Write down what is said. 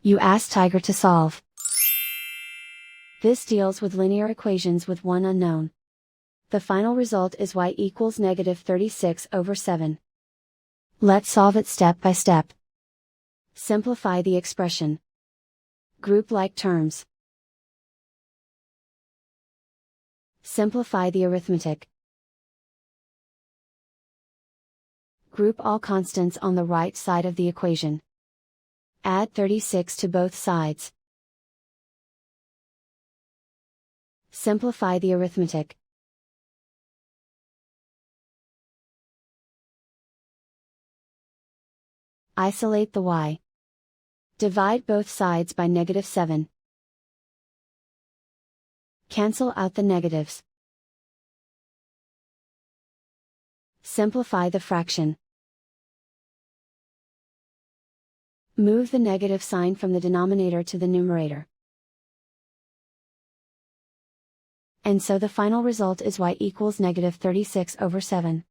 You ask Tiger to solve. This deals with linear equations with one unknown. The final result is y equals -36/7. Let's solve it step by step. Simplify the expression. Group like terms. Simplify the arithmetic. Group all constants on the right side of the equation. Add 36 to both sides. Simplify the arithmetic. Isolate the y. Divide both sides by -7. Cancel out the negatives. Simplify the fraction. Move the negative sign from the denominator to the numerator. And so the final result is y equals -36/7.